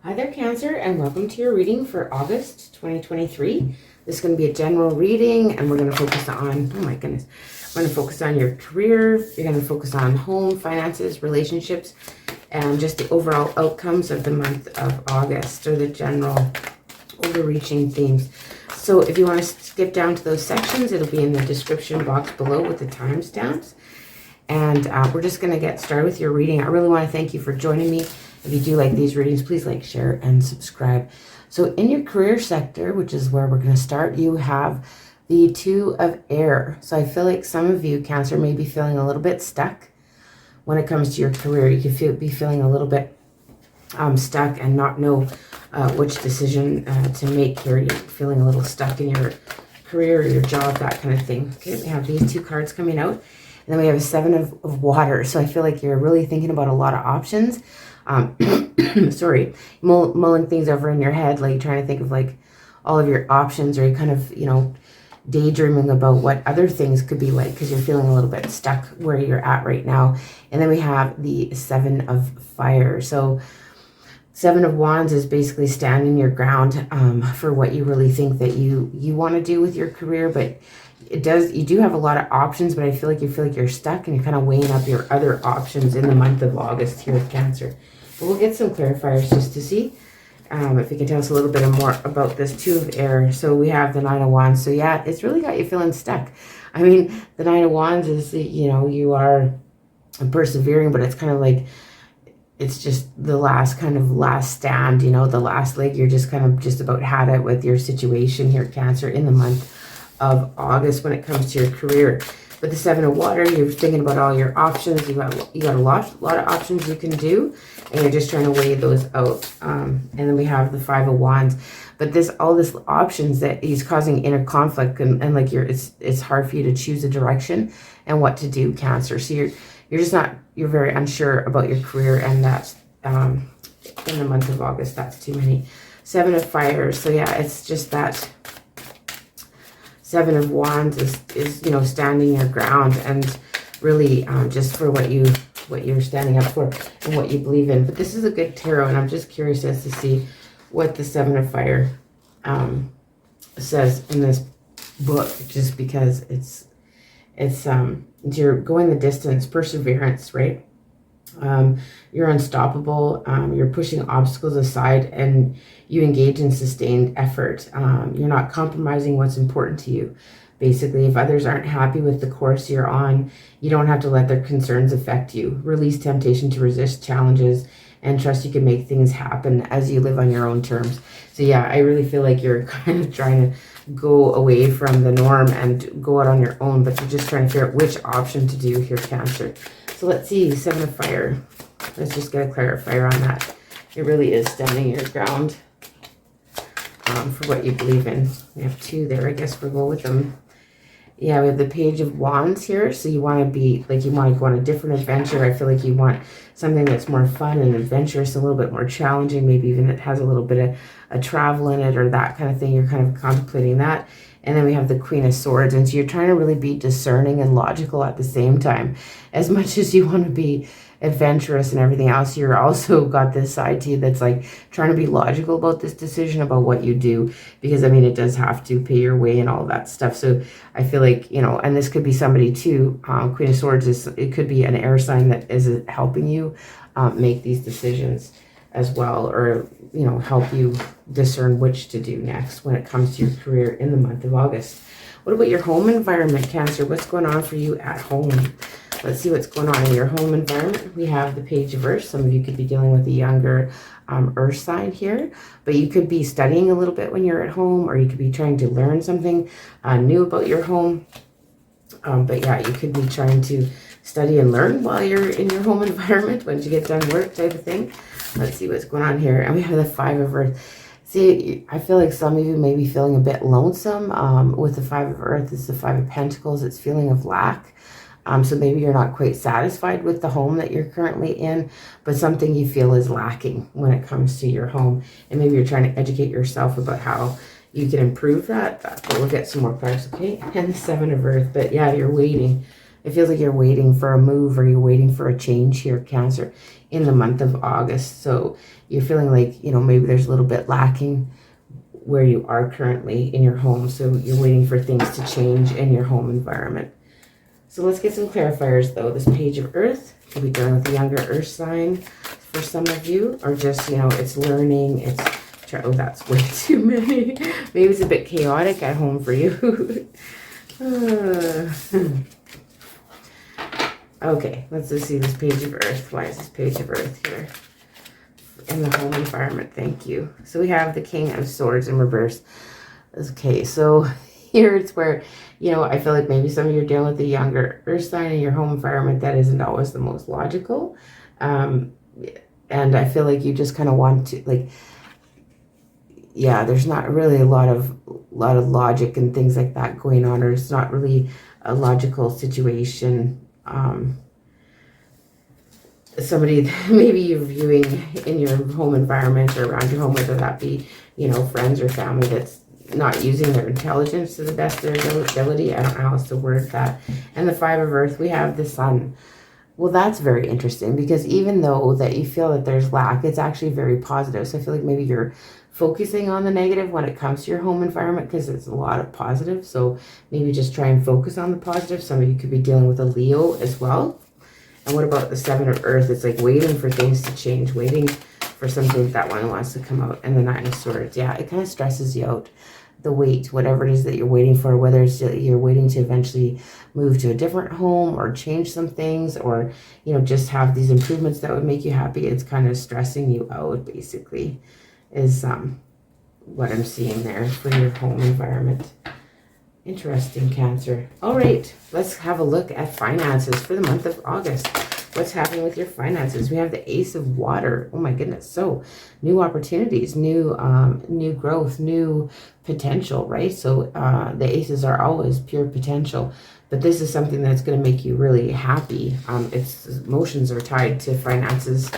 Hi there, Cancer, and welcome to your reading for August 2023. This is going to be a general reading, and we're going to focus on, oh my goodness, we're going to focus on your career. You're going to focus on home, finances, relationships, and just the overall outcomes of the month of August, or the general overreaching themes. So if you want to skip down to those sections, it'll be in the description box below with the timestamps. And we're just going to get started with your reading. I really want to thank you for joining me. If you do like these readings, please like, share, and subscribe. So in your career sector, which is where we're going to start, you have the Two of Air. So I feel like some of you, Cancer, may be feeling a little bit stuck when it comes to your career. You could be feeling a little bit stuck and not know which decision to make here. You're feeling a little stuck in your career or your job, that kind of thing. Okay, we have these two cards coming out. And then we have a Seven of Water. So I feel like you're really thinking about a lot of options. Sorry, mulling things over in your head, like trying to think of like all of your options, or you kind of, daydreaming about what other things could be like, because you're feeling a little bit stuck where you're at right now. And then we have the Seven of Fire. So Seven of Wands is basically standing your ground for what you really think that you want to do with your career, but you do have a lot of options, but I feel like you're stuck and you're kind of weighing up your other options in the month of August here with Cancer. But we'll get some clarifiers just to see if you can tell us a little bit more about this Two of Air. So we have the Nine of Wands. So yeah, it's really got you feeling stuck. I mean, the Nine of Wands is, you are persevering, but it's kind of like, it's just the last stand, the last leg. You're just just about had it with your situation here, Cancer, in the month of August when it comes to your career. But the Seven of Water, you're thinking about all your options. You got a lot of options you can do, and you're just trying to weigh those out. And then we have the Five of Wands. But all this options that is causing inner conflict, and like it's hard for you to choose a direction and what to do, Cancer. So you're very unsure about your career, and that's in the month of August. That's too many. Seven of Fire. So yeah, it's just that Seven of Wands is standing your ground, and really just for what you're standing up for and what you believe in. But this is a good tarot, and I'm just curious as to see what the Seven of Fire says in this book, just because you're going the distance, perseverance, right? You're unstoppable. You're pushing obstacles aside, and you engage in sustained effort. You're not compromising what's important to you. Basically, if others aren't happy with the course you're on, you don't have to let their concerns affect you. Release temptation to resist challenges, and trust you can make things happen as you live on your own terms. So yeah, I really feel like you're kind of trying to go away from the norm and go out on your own, but you're just trying to figure out which option to do here, Cancer. So let's see, Seven of Fire. Let's just get a clarifier on that. It really is standing your ground for what you believe in. We have two there. I guess we'll go with them. Yeah, we have the Page of Wands here. So you want to be like, you want to go on a different adventure. I feel like you want something that's more fun and adventurous, a little bit more challenging, maybe even it has a little bit of a travel in it or that kind of thing. You're kind of contemplating that. And then we have the Queen of Swords. And so you're trying to really be discerning and logical at the same time. As much as you want to be adventurous and everything else, you're also got this side to you that's like trying to be logical about this decision, about what you do, because I mean, it does have to pay your way and all of that stuff. So I feel like, and this could be somebody too. Queen of Swords it could be an air sign that is helping you make these decisions as well, or help you discern which to do next when it comes to your career in the month of August. What about your home environment, Cancer? What's going on for you at home? Let's see what's going on in your home environment. We have the Page of Earth. Some of you could be dealing with a younger earth sign here, but you could be studying a little bit when you're at home, or you could be trying to learn something new about your home. But yeah, you could be trying to study and learn while you're in your home environment once you get done work, type of thing. Let's see what's going on here. And we have the Five of Earth. See, I feel like some of you may be feeling a bit lonesome. With the Five of Earth, it's the Five of Pentacles. It's feeling of lack. So maybe you're not quite satisfied with the home that you're currently in, but something you feel is lacking when it comes to your home. And maybe you're trying to educate yourself about how you can improve that. But we'll get some more cards, okay? And the Seven of Earth. But yeah, you're waiting. It feels like you're waiting for a move or you're waiting for a change here, Cancer, in the month of August. So you're feeling like, you know, maybe there's a little bit lacking where you are currently in your home. So you're waiting for things to change in your home environment. So let's get some clarifiers though. This Page of Earth could be dealing with the younger Earth sign for some of you, or just, you know, it's learning, it's, oh, that's way too many. Maybe it's a bit chaotic at home for you. Okay, let's just see this Page of Earth. Why is this Page of Earth here? In the home environment, thank you. So we have the King of Swords in reverse. Okay, so here it's where, you know, I feel like maybe some of you are dealing with the younger Earth sign in your home environment that isn't always the most logical. And I feel like you just kind of want to, like, yeah, there's not really a lot of logic and things like that going on, or it's not really a logical situation. Somebody maybe you're viewing in your home environment or around your home, whether that be, you know, friends or family that's not using their intelligence to the best of their ability. I don't know how else to word that. And the Five of Earth, we have the Sun. Well, that's very interesting, because even though that you feel that there's lack, it's actually very positive. So I feel like maybe you're focusing on the negative when it comes to your home environment, because it's a lot of positive. So maybe just try and focus on the positive. Some of you could be dealing with a Leo as well. And what about the Seven of Earth? It's like waiting for things to change, waiting for something that one wants to come out. And the Nine of Swords, yeah, it kind of stresses you out. The wait, whatever it is that you're waiting for, whether it's you're waiting to eventually move to a different home or change some things, or, you know, just have these improvements that would make you happy. It's kind of stressing you out, basically, is what I'm seeing there for your home environment. Interesting, Cancer. All right, let's have a look at finances for the month of August. What's happening with your finances? We have the Ace of Water. Oh my goodness. So new opportunities, new growth, new potential, right? So the aces are always pure potential, but this is something that's going to make you really happy. Its emotions are tied to finances.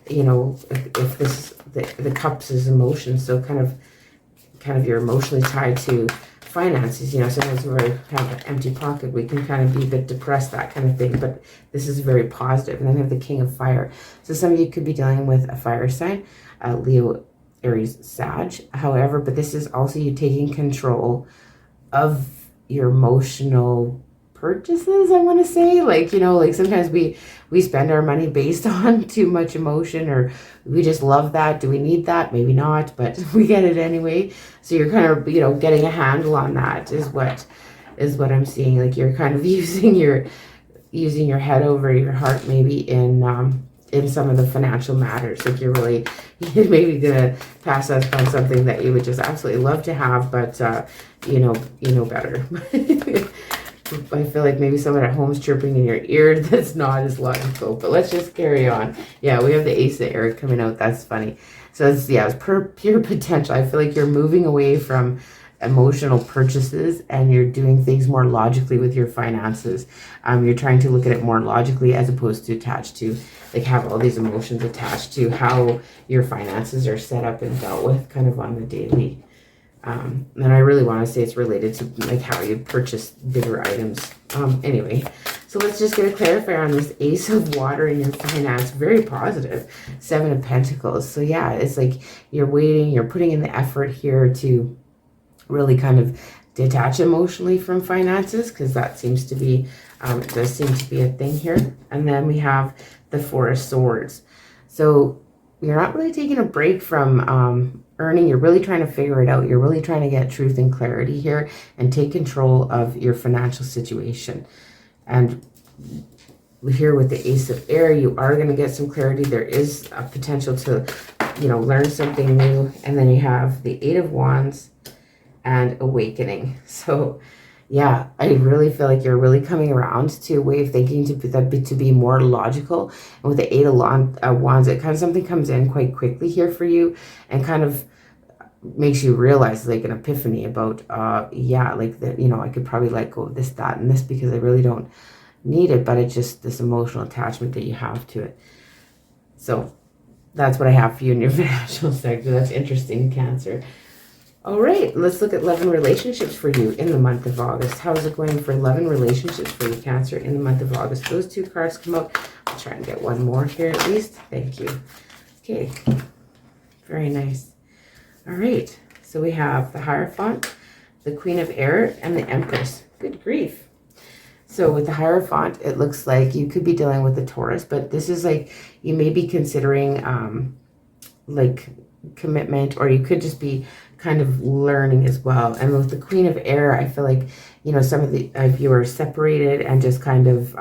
You know, if this the cups is emotions, so kind of you're emotionally tied to finances. You know, sometimes when we have an empty pocket, we can kind of be a bit depressed, that kind of thing, but this is very positive. And then we have the King of Fire. So some of you could be dealing with a fire sign, Leo, Aries, Sag. However, but this is also you taking control of your emotional purchases, I want to say. Like, you know, like sometimes we spend our money based on too much emotion, or we just love that. Do we need that? Maybe not, but we get it anyway. So you're kind of, you know, getting a handle on that is what I'm seeing. Like you're kind of using your head over your heart, maybe in some of the financial matters. Like you're maybe gonna pass up on something that you would just absolutely love to have, but you know better. I feel like maybe someone at home is chirping in your ear that's not as logical, but let's just carry on. Yeah, we have the Ace of Air coming out. That's funny. So it's pure potential. I feel like you're moving away from emotional purchases and you're doing things more logically with your finances. You're trying to look at it more logically as opposed to attached to, like, have all these emotions attached to how your finances are set up and dealt with kind of on the daily. And I really want to say it's related to like how you purchase bigger items. Anyway, so let's just get a clarifier on this Ace of Water in your finance. Very positive. Seven of Pentacles. So yeah, it's like you're waiting, you're putting in the effort here to really kind of detach emotionally from finances, because that seems to be, it does seem to be a thing here. And then we have the Four of Swords. So you're not really taking a break from earning. You're really trying to figure it out. You're really trying to get truth and clarity here and take control of your financial situation. And here with the Ace of Air, you are going to get some clarity. There is a potential to, you know, learn something new. And then you have the Eight of Wands and Awakening. So yeah, I really feel like you're really coming around to a way of thinking to be more logical. And with the Eight of Wands, it kind of something comes in quite quickly here for you and kind of makes you realize, like, an epiphany about, yeah, like that, you know, I could probably let go of this, that, and this because I really don't need it, but it's just this emotional attachment that you have to it. So that's what I have for you in your financial sector. That's interesting, Cancer. All right, let's look at love and relationships for you in the month of August. How is it going for love and relationships for you, Cancer, in the month of August? Those two cards come out. I'll try and get one more here at least. Thank you. Okay, very nice. All right, so we have the Hierophant, the Queen of Air, and the Empress. Good grief. So with the Hierophant, it looks like you could be dealing with the Taurus, but this is like you may be considering like commitment, or you could just be kind of learning as well. And with the Queen of Air, I feel like, you know, some of you are separated and just kind of,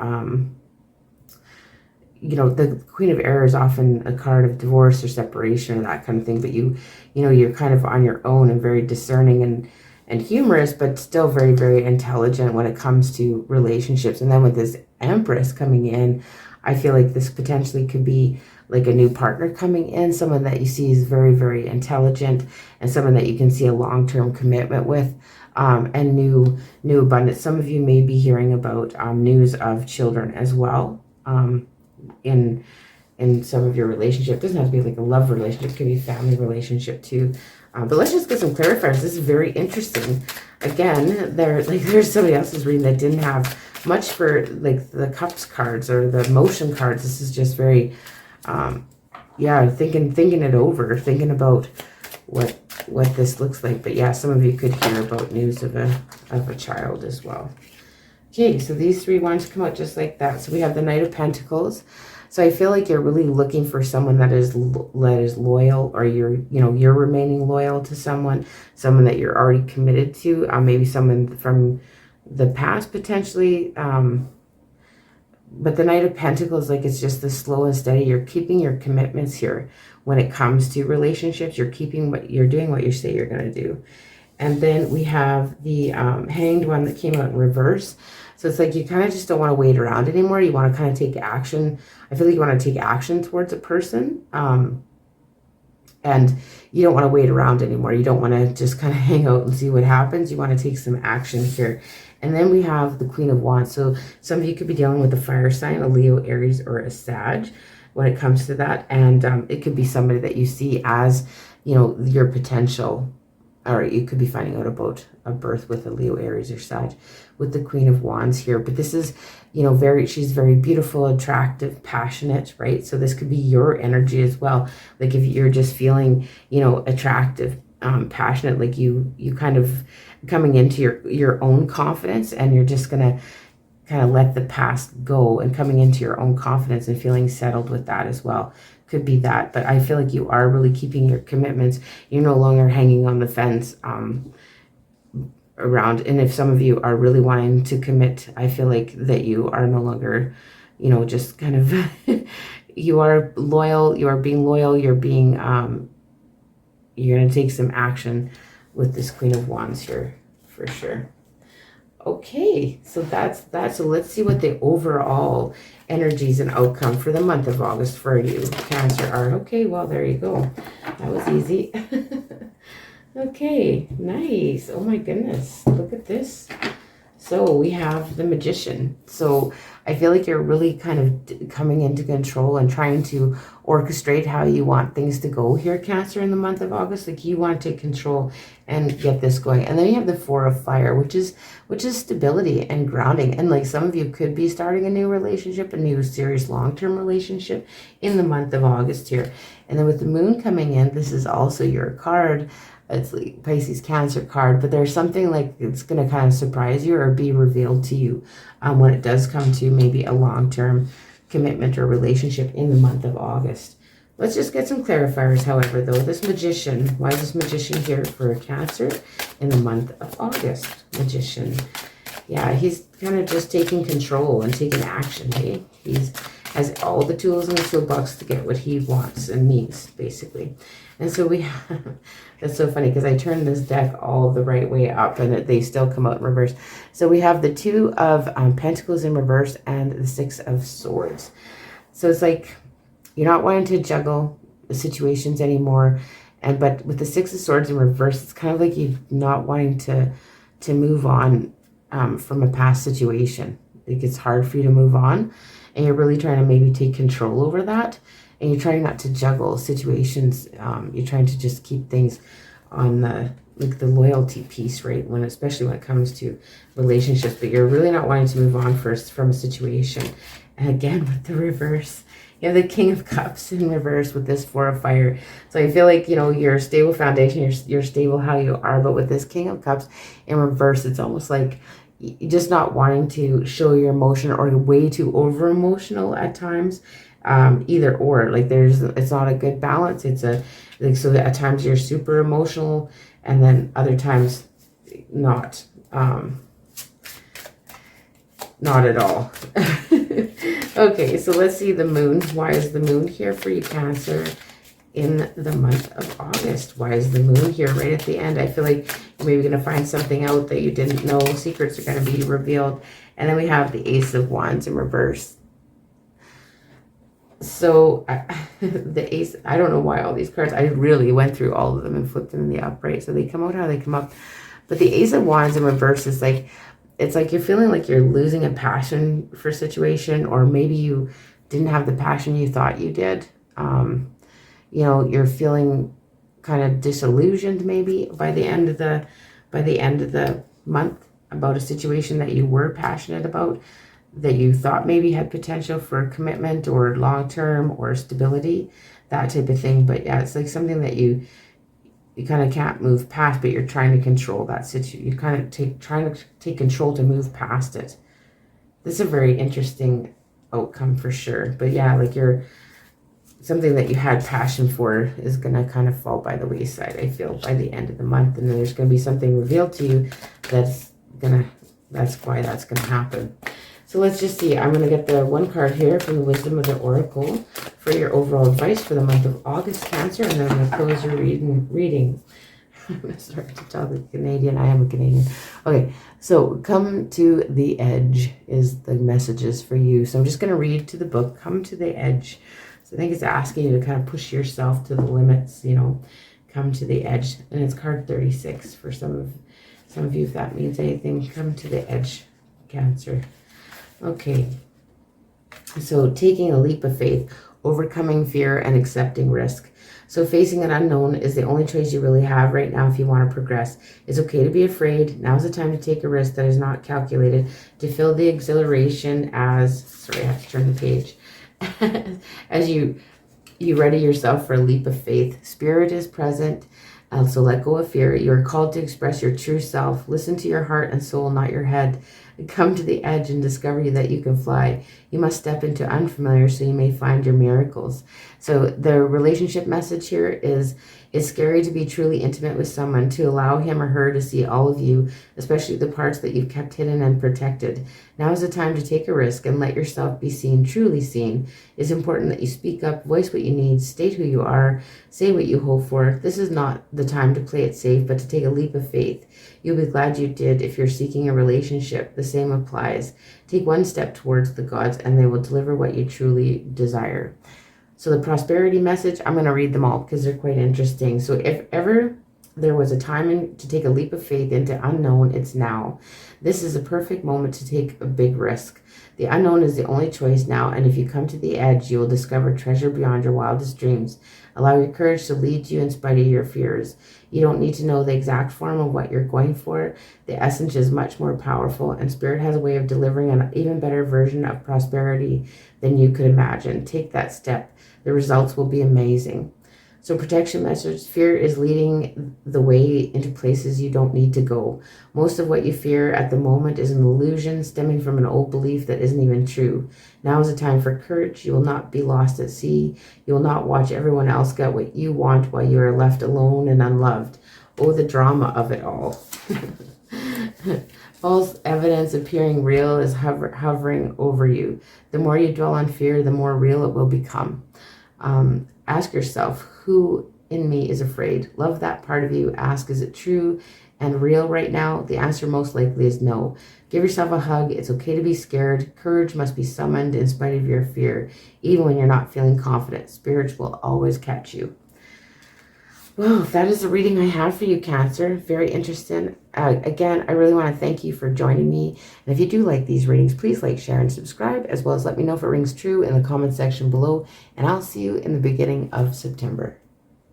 you know, the Queen of Air is often a card of divorce or separation or that kind of thing. But you know, you're kind of on your own and very discerning and humorous, but still very, very intelligent when it comes to relationships. And then with this Empress coming in, I feel like this potentially could be like a new partner coming in, someone that you see is very, very intelligent, and someone that you can see a long-term commitment with, and new abundance. Some of you may be hearing about news of children as well in some of your relationship. It doesn't have to be like a love relationship, it could be a family relationship too. But let's just get some clarifiers. This is very interesting. Again, there's somebody else's reading that didn't have much for like the Cups cards or the Motion cards. This is just very yeah, thinking it over, thinking about what this looks like. But yeah, some of you could hear about news of a child as well. Okay, so these three wands come out just like that. So we have the Knight of Pentacles. So I feel like you're really looking for someone that is loyal, or you're remaining loyal to someone that you're already committed to. Maybe someone from the past potentially. But the Knight of Pentacles, like, it's just the slow and steady. You're keeping your commitments here when it comes to relationships. You're doing what you say you're going to do. And then we have the Hanged one that came out in reverse. So it's like you kind of just don't want to wait around anymore. You want to kind of take action. I feel like you want to take action towards a person. And you don't want to wait around anymore. You don't want to just kind of hang out and see what happens. You want to take some action here. And then we have the Queen of Wands. So some of you could be dealing with a fire sign, a Leo, Aries, or a Sag when it comes to that. And it could be somebody that you see as, you know, your potential. Or you could be finding out about a birth with a Leo, Aries, or Sag with the Queen of Wands here. But this is, you know, she's very beautiful, attractive, passionate, right? So this could be your energy as well. Like if you're just feeling, you know, attractive, passionate, like you kind of coming into your own confidence, and you're just gonna kind of let the past go and coming into your own confidence and feeling settled with that as well. Could be that. But I feel like you are really keeping your commitments. You're no longer hanging on the fence around. And if some of you are really wanting to commit, I feel like that you are no longer, you know, just kind of you are loyal, you are being loyal, you're being you're going to take some action with this Queen of Wands here for sure. Okay, so that's that. So let's see what the overall energies and outcome for the month of August for you, Cancer, are. Okay, well, there you go. That was easy. Okay, nice. Oh my goodness, look at this. So we have the Magician. So I feel like you're really kind of coming into control and trying to orchestrate how you want things to go here, Cancer, in the month of August. Like you want to take control and get this going. And then you have the Four of Fire, which is stability and grounding. And like some of you could be starting a new relationship, a new serious long-term relationship in the month of August here. And then with the Moon coming in, this is also your card. It's like Pisces Cancer card, but there's something like it's going to kind of surprise you or be revealed to you when it does come to maybe a long-term commitment or relationship in the month of August. Let's just get some clarifiers, however, though. This Magician, why is this Magician here for a Cancer in the month of August? Magician. Yeah, he's kind of just taking control and taking action, hey? He's has all the tools in the toolbox to get what he wants and needs, basically. And so we have, that's so funny because I turned this deck all the right way up and they still come out in reverse. So we have the Two of Pentacles in reverse and the Six of Swords. So it's like you're not wanting to juggle the situations anymore. But with the Six of Swords in reverse, it's kind of like you're not wanting to move on from a past situation. Like it's hard for you to move on. And you're really trying to maybe take control over that. And you're trying not to juggle situations. You're trying to just keep things on the like the loyalty piece, right? Especially when it comes to relationships, but you're really not wanting to move on first from a situation. And again, with the reverse, you have the King of Cups in reverse with this Four of Fire. So I feel like, you're a stable foundation, you're stable how you are, but with this King of Cups in reverse, it's almost like you're just not wanting to show your emotion, or way too over emotional at times. Either or, like it's not a good balance. It's so that at times you're super emotional, and then other times not at all. Okay, so let's see the moon. Why is the moon here for you, Cancer, in the month of August? Why is the moon here right at the end? I feel like you're maybe going to find something out that you didn't know. Secrets are going to be revealed. And then we have the Ace of Wands in reverse. So the Ace, I don't know why all these cards, I really went through all of them and flipped them in the upright. So they come out how they come up. But the Ace of Wands in reverse is like, it's like you're feeling like you're losing a passion for a situation, or maybe you didn't have the passion you thought you did. You're feeling kind of disillusioned maybe by the end of the month about a situation that you were passionate about, that you thought maybe had potential for commitment or long-term or stability, that type of thing. But yeah, it's like something that you kind of can't move past, but you're trying to control that situation. You kind of trying to take control to move past it. This is a very interesting outcome for sure. But yeah, like something that you had passion for is going to kind of fall by the wayside, I feel, by the end of the month. And then there's going to be something revealed to you that's why that's going to happen. So let's just see. I'm going to get the one card here from the Wisdom of the Oracle for your overall advice for the month of August, Cancer, and then I'm going to close your reading. I'm going to start to tell the Canadian. I am a Canadian. Okay, so come to the edge is the messages for you. So I'm just going to read to the book, Come to the Edge. So I think it's asking you to kind of push yourself to the limits, come to the edge. And it's card 36 for some of you, if that means anything. Come to the edge, Cancer. Okay, so taking a leap of faith, overcoming fear, and accepting risk. So facing an unknown is the only choice you really have right now if you want to progress. It's okay to be afraid. Now's the time to take a risk that is not calculated, to feel the exhilaration sorry, I have to turn the page, as you ready yourself for a leap of faith. Spirit is present, so let go of fear. You are called to express your true self. Listen to your heart and soul, not your head. Come to the edge and discover that you can fly. You must step into unfamiliar so you may find your miracles. So the relationship message here is, it's scary to be truly intimate with someone, to allow him or her to see all of you, especially the parts that you've kept hidden and protected. Now is the time to take a risk and let yourself be seen, truly seen. It's important that you speak up, voice what you need, state who you are, say what you hope for. This is not the time to play it safe, but to take a leap of faith. You'll be glad you did. If you're seeking a relationship, the same applies. Take one step towards the gods and they will deliver what you truly desire. So the prosperity message, I'm going to read them all because they're quite interesting. So if ever there was a time to take a leap of faith into unknown, it's now. This is a perfect moment to take a big risk. The unknown is the only choice now, and if you come to the edge, you will discover treasure beyond your wildest dreams. Allow your courage to lead you in spite of your fears. You don't need to know the exact form of what you're going for. The essence is much more powerful, and Spirit has a way of delivering an even better version of prosperity than you could imagine. Take that step. The results will be amazing. So protection message, fear is leading the way into places you don't need to go. Most of what you fear at the moment is an illusion stemming from an old belief that isn't even true. Now is the time for courage. You will not be lost at sea. You will not watch everyone else get what you want while you are left alone and unloved. Oh, the drama of it all. False evidence appearing real is hovering over you. The more you dwell on fear, the more real it will become. Ask yourself, who in me is afraid? Love that part of you. Ask, is it true and real right now? The answer most likely is no. Give yourself a hug. It's okay to be scared. Courage must be summoned in spite of your fear. Even when you're not feeling confident, spirits will always catch you. Well, that is the reading I have for you, Cancer. Very interesting. Again, I really want to thank you for joining me. And if you do like these readings, please like, share, and subscribe, as well as let me know if it rings true in the comment section below. And I'll see you in the beginning of September.